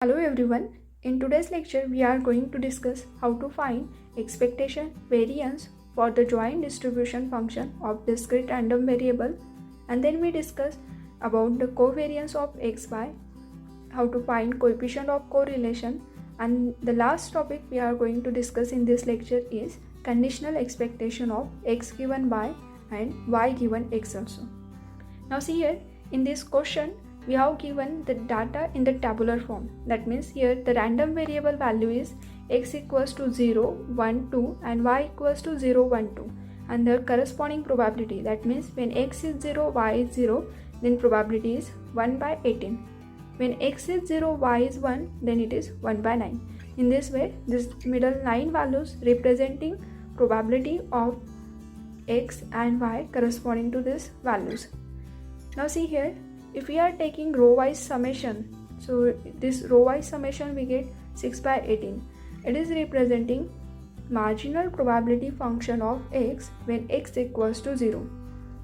Hello everyone. In today's lecture, we are going to discuss how to find expectation variance for the joint distribution function of discrete random variable, and then we discuss about the covariance of xy, how to find coefficient of correlation, and the last topic we are going to discuss in this lecture is conditional expectation of x given y and y given x also. Now see here, in this question we have given the data in the tabular form. That means here the random variable value is x equals to 0, 1, 2 and y equals to 0, 1, 2, and the corresponding probability, that means when x is 0, y is 0, then probability is 1 by 18. When x is 0, y is 1, then it is 1 by 9. In this way, this middle 9 values representing probability of x and y corresponding to these values. Now see here, if we are taking row wise summation, so this row wise summation we get 6 by 18. It is representing marginal probability function of x when x equals to 0.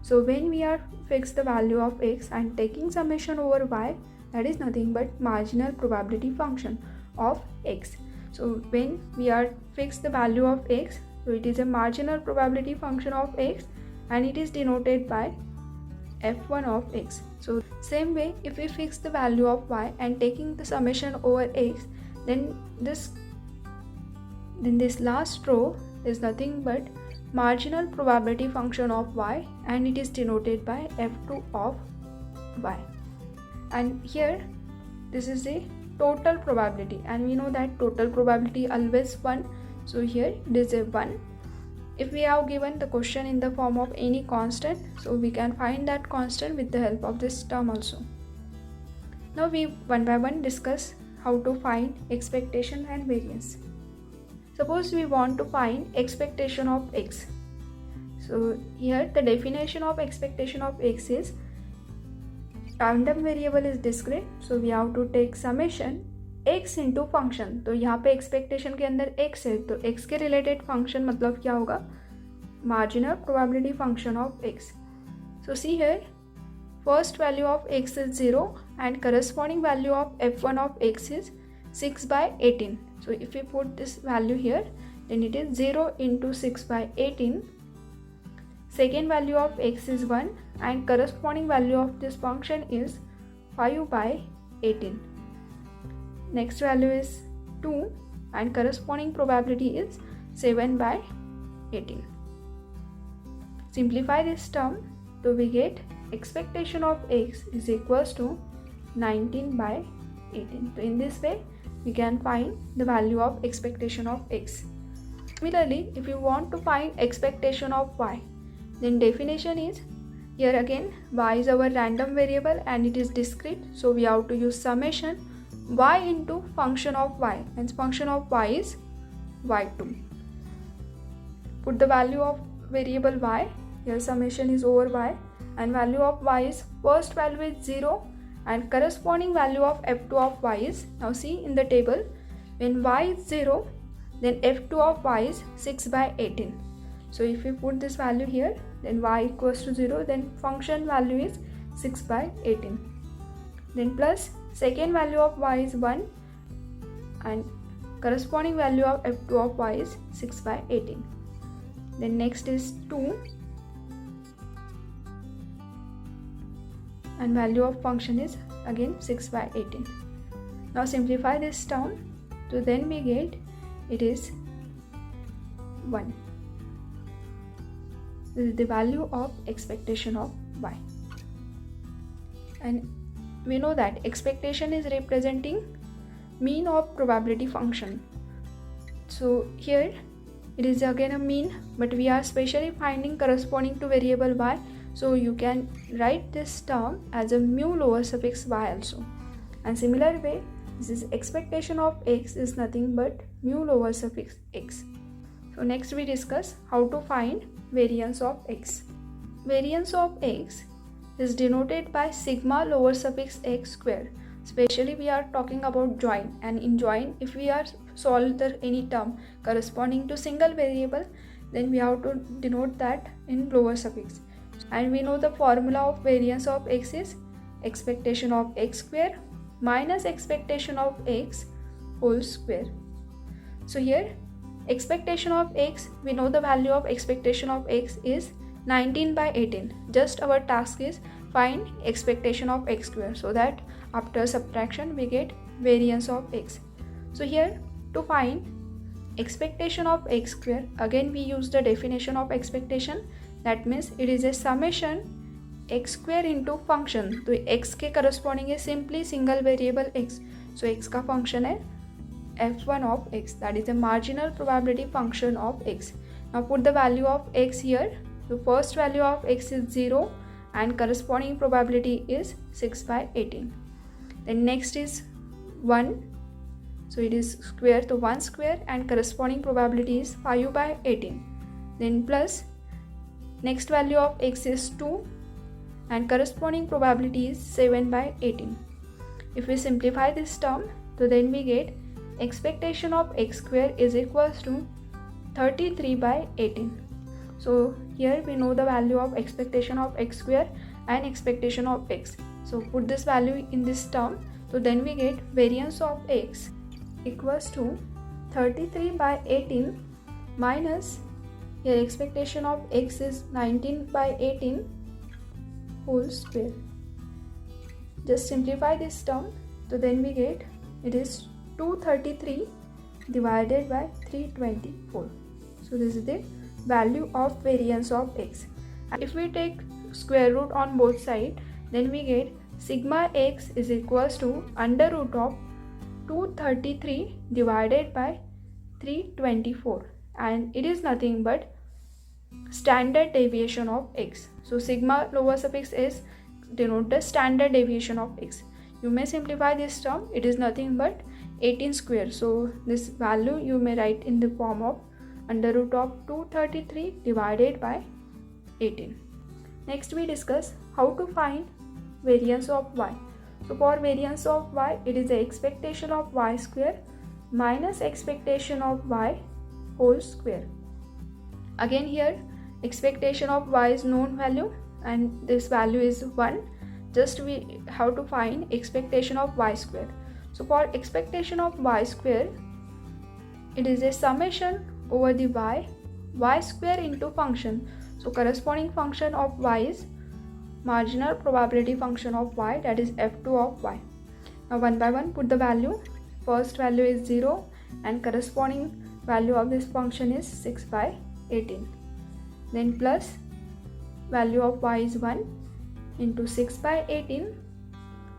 So when we are fixed the value of x and taking summation over y, that is nothing but marginal probability function of x. So when we are fixed the value of x, so it is a marginal probability function of x and it is denoted by f1 of x. So same way, if we fix the value of y and taking the summation over x, then this last row is nothing but marginal probability function of y and it is denoted by f2 of y. And here this is a total probability and we know that total probability always 1. So here it is a 1. If we have given the question in the form of any constant, so we can find that constant with the help of this term also. Now we one by one discuss how to find expectation and variance. Suppose we want to find expectation of x. So here the definition of expectation of x is random variable is discrete, so we have to take summation x into function. तो यहाँ पे expectation के अंदर x है, तो x के related function मतलब क्या होगा, marginal probability function of x. So see here, first value of x is 0 and corresponding value of f1 of x is 6 by 18. So if we put this value here, then it is 0 into 6 by 18. Second value of x is 1 and corresponding value of this function is 5 by 18. Next value is 2 and corresponding probability is 7 by 18. Simplify this term, so we get expectation of x is equals to 19 by 18. So in this way we can find the value of expectation of x. Similarly, if you want to find expectation of y, then definition is, here again y is our random variable and it is discrete, so we have to use summation y into function of y, and function of y is y2. Put the value of variable y, here summation is over y, and value of y is, first value is 0 and corresponding value of f2 of y is, now see in the table, when y is 0, then f2 of y is 6 by 18. So if we put this value here, then y equals to 0, then function value is 6 by 18. Then plus second value of y is 1 and corresponding value of f2 of y is 6 by 18. Then next is 2 and value of function is again 6 by 18. Now simplify this term, so then we get it is 1. This is the value of expectation of y. And we know that expectation is representing mean of probability function. So here it is again a mean, but we are specially finding corresponding to variable y, so you can write this term as a mu lower suffix y also. And similar way, this is expectation of x is nothing but mu lower suffix x. So next we discuss how to find variance of x. Variance of x is denoted by sigma lower suffix x square. Especially we are talking about join, and in join if we are solve any term corresponding to single variable, then we have to denote that in lower suffix. And we know the formula of variance of x is expectation of x square minus expectation of x whole square. So here expectation of x, we know the value of expectation of x is 19 by 18. Just our task is find expectation of x square, so that after subtraction we get variance of x. So here to find expectation of x square, again we use the definition of expectation, that means it is a summation x square into function. तो x के corresponding है simply single variable x, so x का function है f1 of x, that is a marginal probability function of x. Now put the value of x here. The first value of x is 0 and corresponding probability is 6 by 18. Then next is 1, so it is square, so 1 square and corresponding probability is 5 by 18. Then plus next value of x is 2 and corresponding probability is 7 by 18. If we simplify this term, so then we get expectation of x square is equals to 33 by 18. So here we know the value of expectation of x square and expectation of x. So put this value in this term, so then we get variance of x equals to 33 by 18 minus, here expectation of x is 19 by 18 whole square. Just simplify this term, so then we get it is 233 divided by 324. So this is the value of variance of x. And if we take square root on both sides, then we get sigma x is equals to under root of 233 divided by 324, and it is nothing but standard deviation of x. So sigma lower suffix s denote the standard deviation of x. You may simplify this term, it is nothing but 18 square. So this value you may write in the form of under root of 233 divided by 18. Next we discuss how to find variance of y. So for variance of y, it is the expectation of y square minus expectation of y whole square. Again here expectation of y is known value and this value is 1. Just we have to find expectation of y square. So for expectation of y square, it is a summation over the y square into function. So corresponding function of y is marginal probability function of y, that is f2 of y. Now one by one put the value. First value is 0 and corresponding value of this function is 6 by 18. Then plus value of y is 1 into 6 by 18,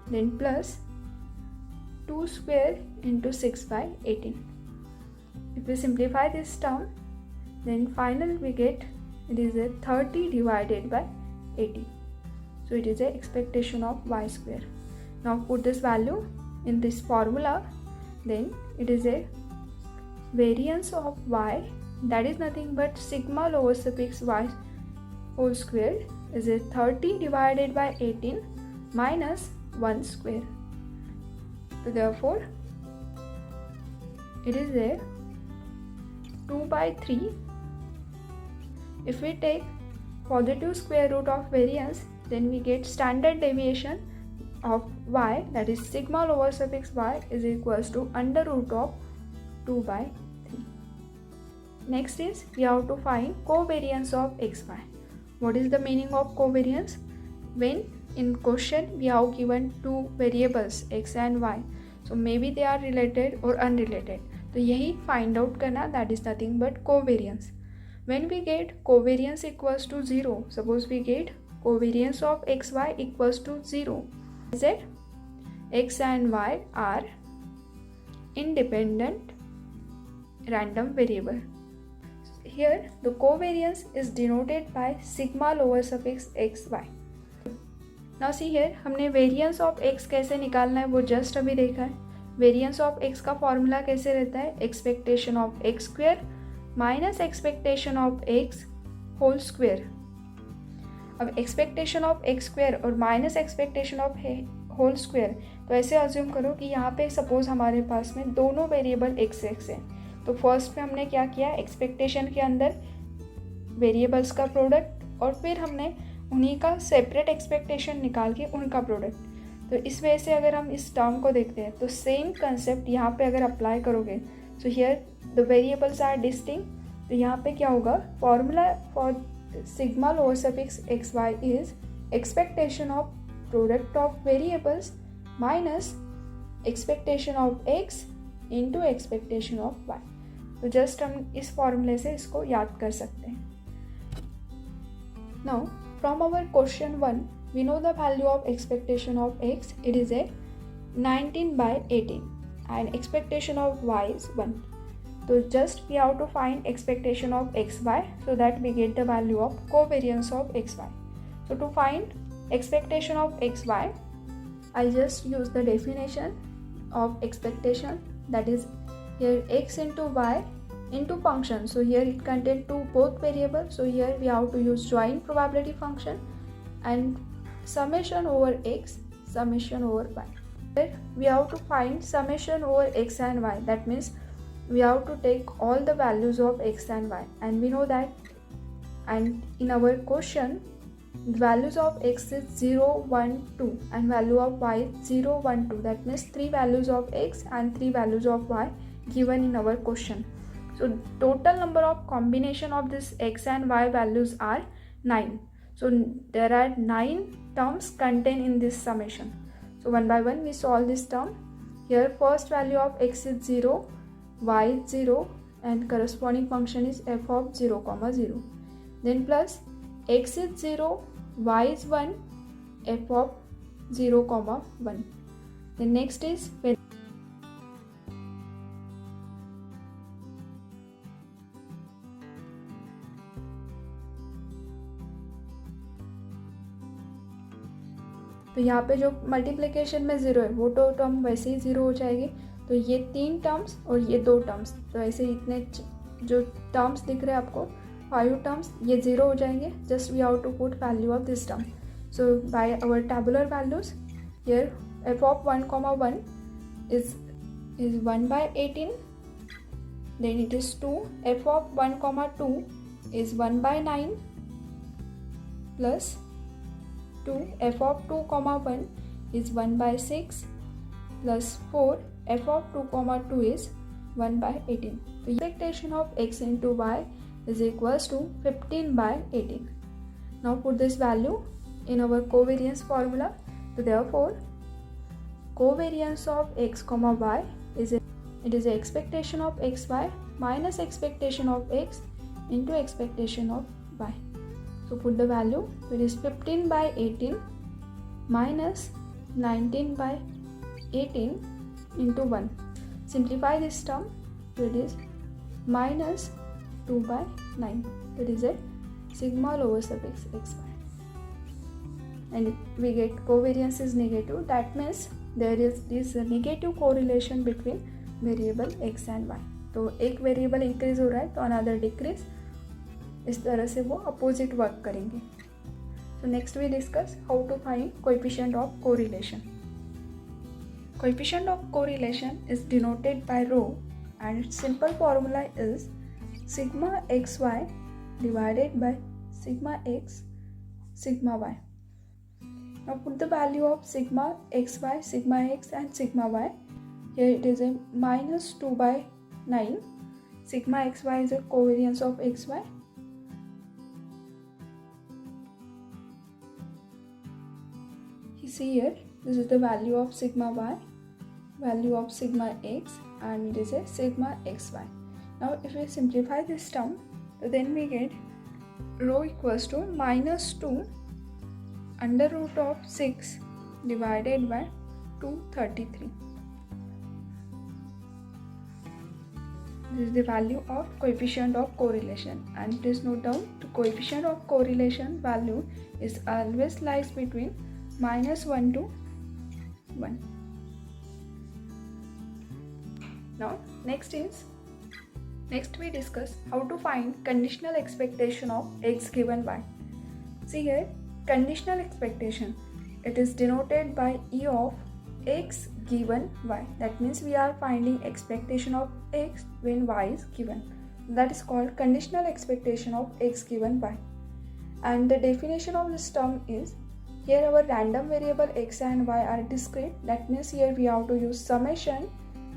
then plus 2 square into 6 by 18. If we simplify this term, then final we get it is a 30 divided by 80. So it is a expectation of y square. Now put this value in this formula, then it is a variance of y, that is nothing but sigma lower suffix y whole square is a 30 divided by 18 minus 1 square. So therefore it is a 2 by 3. If we take positive square root of variance, then we get standard deviation of y, that is sigma lower suffix y is equals to under root of 2 by 3. Next is we have to find covariance of xy. What is the meaning of covariance? When in question we have given two variables x and y, so maybe they are related or unrelated, तो यही find out करना, that is nothing but covariance. When we get covariance equals to 0, suppose we get covariance of xy equals to 0, is that x and y are independent random variable. Here the covariance is denoted by sigma lower suffix xy. Now see here, हमने variance of x कैसे निकालना है वो just अभी देखा है. Variance of x का formula कैसे रहता है? Expectation of x square minus expectation of x whole square. अब expectation of x square और minus expectation of whole square, तो ऐसे assume करो कि यहाँ पे suppose हमारे पास में दोनों वेरिएबल x x है. तो फर्स्ट में हमने क्या किया, एक्सपेक्टेशन के अंदर वेरिएबल्स का प्रोडक्ट और फिर हमने उन्हीं का सेपरेट एक्सपेक्टेशन निकाल के उनका प्रोडक्ट. तो इस वजह से अगर हम इस टर्म को देखते हैं तो सेम कंसेप्ट यहाँ पे अगर अप्लाई करोगे, so here the variables are distinct, तो यहाँ पे क्या होगा, formula for sigma lower suffix X Y is expectation of product of variables minus expectation of X into expectation of Y. तो जस्ट हम इस फॉर्मूले से इसको याद कर सकते हैं। Now from our question 1 we know the value of expectation of x, it is a 19/18 and expectation of y is 1. So just we have to find expectation of xy so that we get the value of covariance of xy. So to find expectation of xy, I'll just use the definition of expectation, that is here x into y into function. So here it contains both variables, so here we have to use joint probability function and summation over x, summation over y. Here we have to find summation over x and y, that means we have to take all the values of x and y, and we know that, and in our question the values of x is 0, 1, 2 and value of y is 0, 1, 2, that means 3 values of x and 3 values of y given in our question. So total number of combination of this x and y values are 9. So there are 9 terms contained in this summation. So one by one we solve this term. Here first value of x is 0, y is 0 and corresponding function is f of 0, 0. Then plus x is 0, y is 1, f of 0, 1. Then next is when तो यहाँ पे जो multiplication में 0 है वो तो term वैसे ही 0 हो जाएगी, तो ये 3 टर्म्स और ये 2 टर्म्स, तो ऐसे इतने जो टर्म्स दिख रहे हैं आपको 5 टर्म्स, ये 0 हो जाएंगे. Just we have to put value of this term. So by our tabular values here f of 1, 1 is 1/18, then it is 2. f of 1, 2 is 1/9 plus 2. f of 2, 1 is 1/6 plus 4. f of 2, 2 is 1/18. So expectation of x into y is equals to 15/18. Now put this value in our covariance formula. So therefore covariance of x comma y is the expectation of xy minus expectation of x into expectation of y. So put the value. It is 15/18 minus 19/18 into 1. Simplify this term. So it is minus 2/9. That is a sigma lower suffix xy. And we get covariance is negative. That means there is this negative correlation between variable x and y. तो एक variable increase हो रहा है तो another decrease, इस तरह से वो अपोजिट वर्क करेंगे. So next we discuss how to find coefficient of correlation. Coefficient of correlation is denoted by rho and its simple formula is sigma xy divided by sigma x sigma y. Now put the value of sigma xy, sigma x and sigma y. Here it is a minus 2/9. Sigma xy is a covariance of xy. You see here, this is the value of sigma y, value of sigma x, and it is a sigma xy. Now if we simplify this term, then we get rho equals to minus 2 under root of 6 divided by 233. This is the value of coefficient of correlation, and please note down the coefficient of correlation value is always lies between -1 to 1. Now next we discuss how to find conditional expectation of x given y. See here, conditional expectation, it is denoted by e of x given y. That means we are finding expectation of x when y is given. That is called conditional expectation of x given y. And the definition of this term is Here our random variable x and y are discrete. That means here we have to use summation.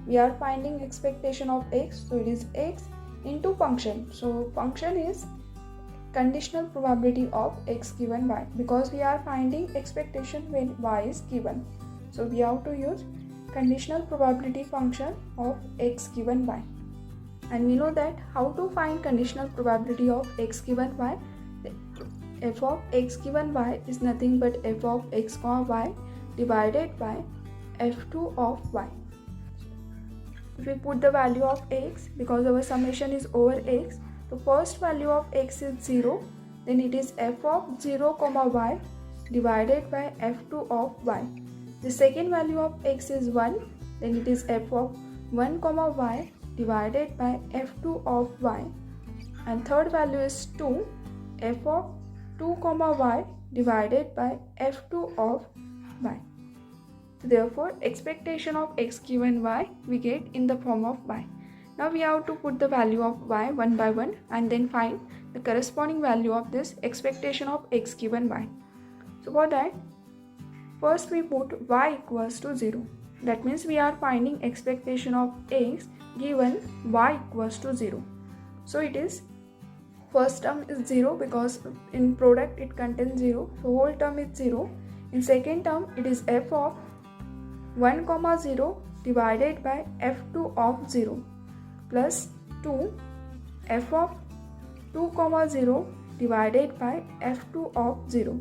We are finding expectation of x, so it is x into function. So function is conditional probability of x given y, because we are finding expectation when y is given. So we have to use conditional probability function of x given y. And we know that how to find conditional probability of x given y. F of x given y is nothing but f of x comma y divided by f2 of y. If we put the value of x, because our summation is over x, the first value of x is 0, then it is f of 0 comma y divided by f2 of y. The second value of x is 1, then it is f of 1 comma y divided by f2 of y. And third value is 2, f of 2 comma y divided by f2 of y. So therefore, expectation of x given y we get in the form of y. Now we have to put the value of y one by one and then find the corresponding value of this expectation of x given y. So for that, first we put y equals to 0. That means we are finding expectation of x given y equals to 0. So it is, first term is 0 because in product it contains 0. So whole term is 0. In second term it is f of 1 comma 0 divided by f2 of 0 plus 2 f of 2 comma 0 divided by f2 of 0.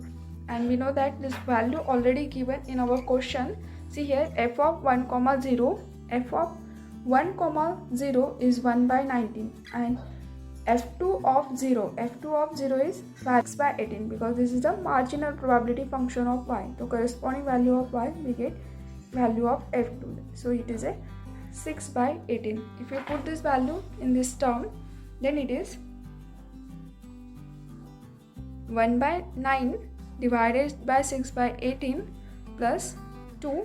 And we know that this value already given in our question. See here, f of 1 comma 0, f of 1 comma 0 is 1 by 19, and f2 of 0 is 6 by 18, because this is the marginal probability function of y. So corresponding value of y we get value of f2. So it is a 6 by 18. If you put this value in this term, then it is 1 by 9 divided by 6 by 18 plus 2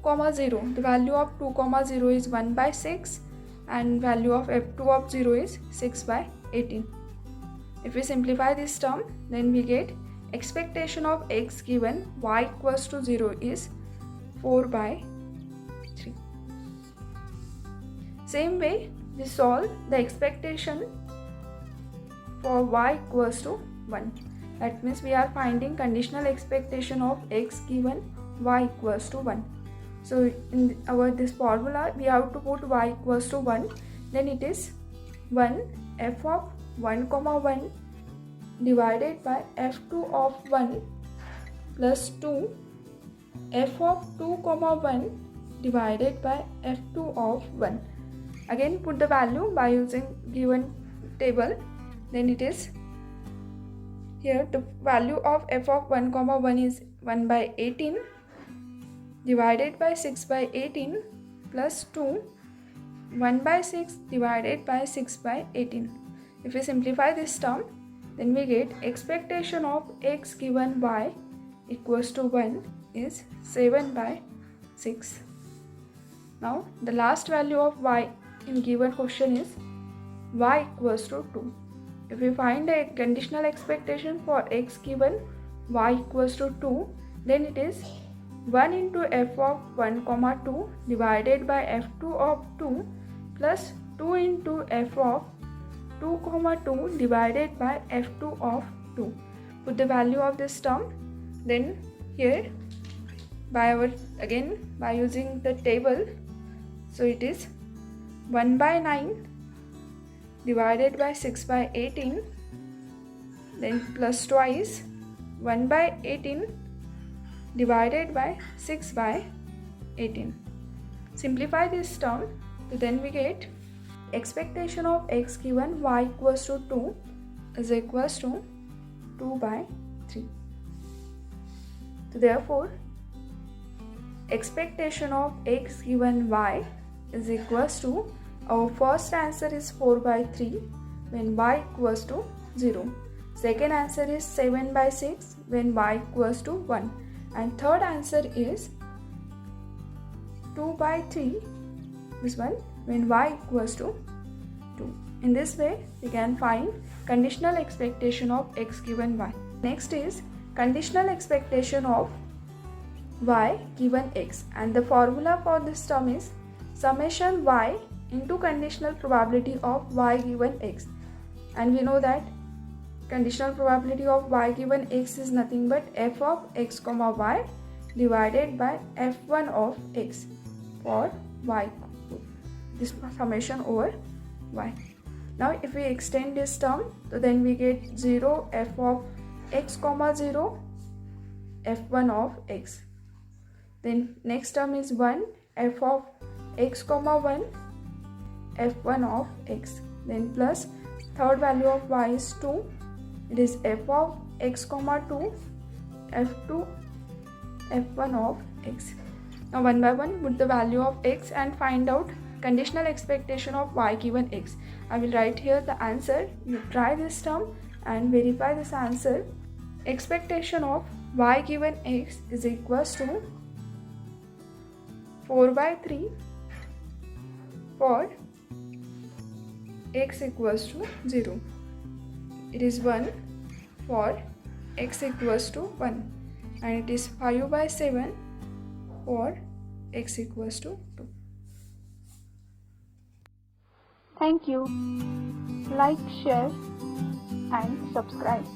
comma 0. The value of 2 comma 0 is 1 by 6 and value of f2 of 0 is 6 by 18. If we simplify this term, then we get expectation of x given y equals to 0 is 4 by 3. Same way we solve the expectation for y equals to 1. That means we are finding conditional expectation of x given y equals to 1. So in our this formula we have to put y equals to 1. Then it is 1 f of 1 comma 1 divided by f2 of 1 plus 2 f of 2 comma 1 divided by f2 of 1. Again put the value by using given table. Then it is, here the value of f of 1 comma 1 is 1 by 18 divided by 6 by 18 plus 2 1 by 6 divided by 6 by 18. If we simplify this term, then we get expectation of x given y equals to 1 is 7 by 6. Now the last value of y in given question is y equals to 2. If we find a conditional expectation for x given y equals to 2, then it is 1 into f of 1 comma 2 divided by f2 of 2 plus 2 into f of 2 comma 2 divided by f2 of 2. Put the value of this term. Then here by using the table, so it is 1 by 9 divided by 6 by 18, then plus twice 1 by 18 divided by 6 by 18. Simplify this term, so then we get expectation of x given y equals to 2 is equals to 2 by 3. So therefore, expectation of x given y is equals to, our first answer is 4 by 3 when y equals to 0. Second answer is 7 by 6 when y equals to 1. And third answer is 2 by 3, this one, when y equals to 2. In this way, we can find conditional expectation of x given y. Next is conditional expectation of y given x, and the formula for this term is summation y into conditional probability of y given x, and we know that conditional probability of y given x is nothing but f of x comma y divided by f1 of x for y, this summation over y. Now if we extend this term, so then we get 0 f of x comma 0 f1 of x. Then next term is 1 f of x comma 1 f1 of x. Then plus third value of y is 2. It is f of x comma 2 f2 f1 of x. Now one by one put the value of x and find out conditional expectation of y given x. I will write here the answer. You try this term and verify this answer. Expectation of y given x is equals to 4 by 3 for x equals to 0. It is 1 for x equals to 1, and it is 5 by 7 for x equals to 2. Thank you. Like, share and subscribe.